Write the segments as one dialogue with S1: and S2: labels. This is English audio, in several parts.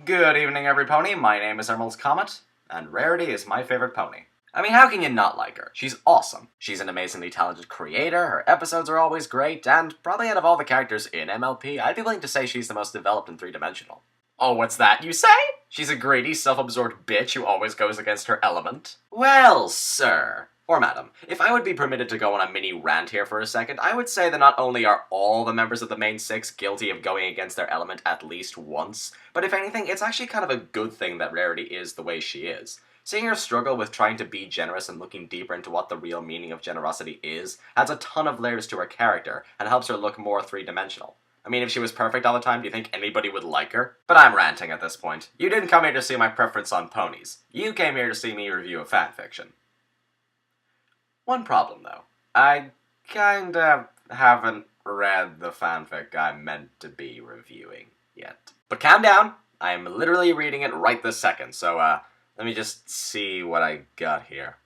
S1: Good evening, every pony. My name is EmeraldComet, and Rarity is my favorite pony. I mean, how can you not like her? She's awesome. She's an amazingly talented creator, her episodes are always great, and probably out of all the characters in MLP, I'd be willing to say she's the most developed and three-dimensional. Oh, what's that you say? She's a greedy, self-absorbed bitch who always goes against her element? Well, sir, or madam, if I would be permitted to go on a mini rant here for a second, I would say that not only are all the members of the main six guilty of going against their element at least once, but if anything, it's actually kind of a good thing that Rarity is the way she is. Seeing her struggle with trying to be generous and looking deeper into what the real meaning of generosity is adds a ton of layers to her character and helps her look more three-dimensional. I mean, if she was perfect all the time, do you think anybody would like her? But I'm ranting at this point. You didn't come here to see my preference on ponies. You came here to see me review a fanfiction. One problem, though. I kinda haven't read the fanfic I'm meant to be reviewing yet. But calm down! I'm literally reading it right this second, so, let me just see what I got here.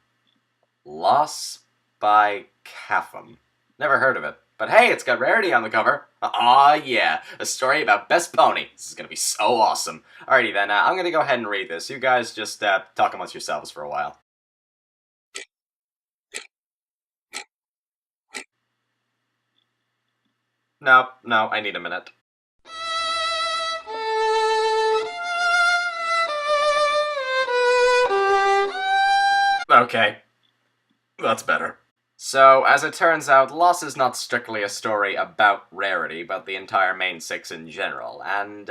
S1: Loss by Capham. Never heard of it. But hey, it's got Rarity on the cover. Aw, yeah, a story about best pony. This is gonna be so awesome. Alrighty then, I'm gonna go ahead and read this. You guys just, talk amongst yourselves for a while. No, I need a minute. Okay, that's better. So, as it turns out, Loss is not strictly a story about Rarity, but the entire main six in general, and,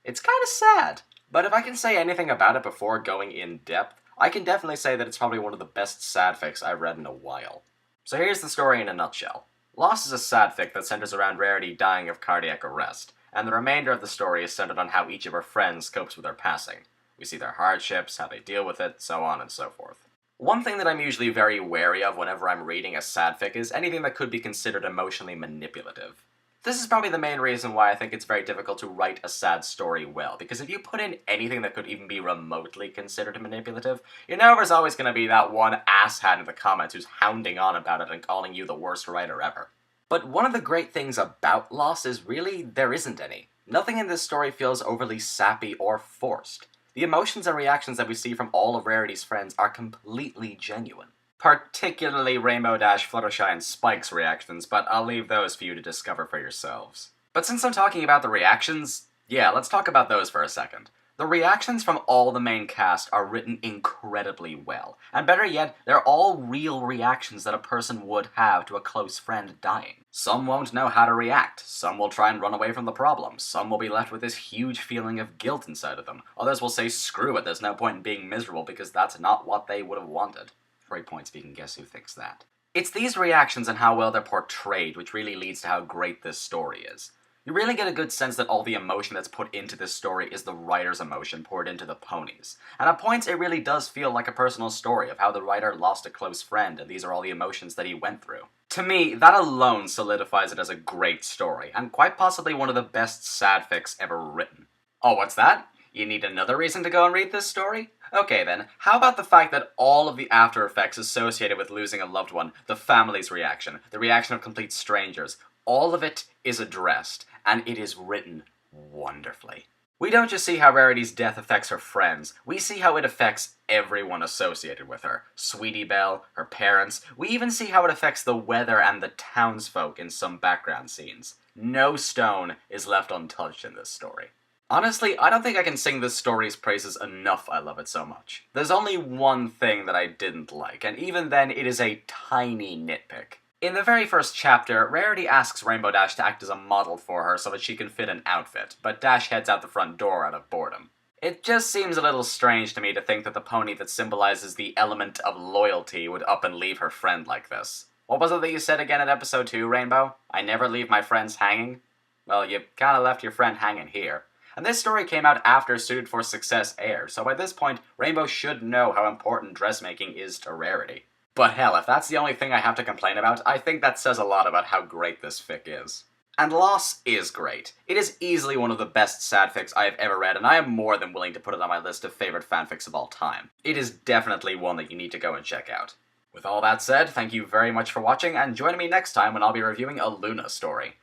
S1: it's kinda sad. But if I can say anything about it before going in depth, I can definitely say that it's probably one of the best sad fics I've read in a while. So here's the story in a nutshell. Loss is a sad fic that centers around Rarity dying of cardiac arrest, and the remainder of the story is centered on how each of her friends copes with her passing. We see their hardships, how they deal with it, so on and so forth. One thing that I'm usually very wary of whenever I'm reading a sad fic is anything that could be considered emotionally manipulative. This is probably the main reason why I think it's very difficult to write a sad story well, because if you put in anything that could even be remotely considered manipulative, you know there's always going to be that one asshat in the comments who's hounding on about it and calling you the worst writer ever. But one of the great things about Loss is really there isn't any. Nothing in this story feels overly sappy or forced. The emotions and reactions that we see from all of Rarity's friends are completely genuine. Particularly Rainbow Dash, Fluttershy, and Spike's reactions, but I'll leave those for you to discover for yourselves. But since I'm talking about the reactions, yeah, let's talk about those for a second. The reactions from all the main cast are written incredibly well, and better yet, they're all real reactions that a person would have to a close friend dying. Some won't know how to react, some will try and run away from the problem, some will be left with this huge feeling of guilt inside of them, others will say screw it, there's no point in being miserable because that's not what they would have wanted. Great points if you can guess who thinks that. It's these reactions and how well they're portrayed which really leads to how great this story is. You really get a good sense that all the emotion that's put into this story is the writer's emotion poured into the ponies. And at points it really does feel like a personal story of how the writer lost a close friend and these are all the emotions that he went through. To me, that alone solidifies it as a great story, and quite possibly one of the best sad fics ever written. Oh, what's that? You need another reason to go and read this story? Okay then, how about the fact that all of the after effects associated with losing a loved one, the family's reaction, the reaction of complete strangers, all of it is addressed, and it is written wonderfully. We don't just see how Rarity's death affects her friends, we see how it affects everyone associated with her. Sweetie Belle, her parents, we even see how it affects the weather and the townsfolk in some background scenes. No stone is left untouched in this story. Honestly, I don't think I can sing this story's praises enough I love it so much. There's only one thing that I didn't like, and even then it is a tiny nitpick. In the very first chapter, Rarity asks Rainbow Dash to act as a model for her so that she can fit an outfit, but Dash heads out the front door out of boredom. It just seems a little strange to me to think that the pony that symbolizes the element of loyalty would up and leave her friend like this. What was it that you said again in episode 2, Rainbow? I never leave my friends hanging? Well, you kinda left your friend hanging here. And this story came out after Suited for Success aired, so by this point, Rainbow should know how important dressmaking is to Rarity. But hell, if that's the only thing I have to complain about, I think that says a lot about how great this fic is. And Loss is great. It is easily one of the best sad fics I have ever read, and I am more than willing to put it on my list of favorite fanfics of all time. It is definitely one that you need to go and check out. With all that said, thank you very much for watching, and join me next time when I'll be reviewing a Luna story.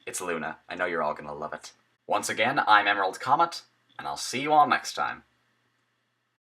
S1: It's Luna. I know you're all gonna love it. Once again, I'm EmeraldComet, and I'll see you all next time.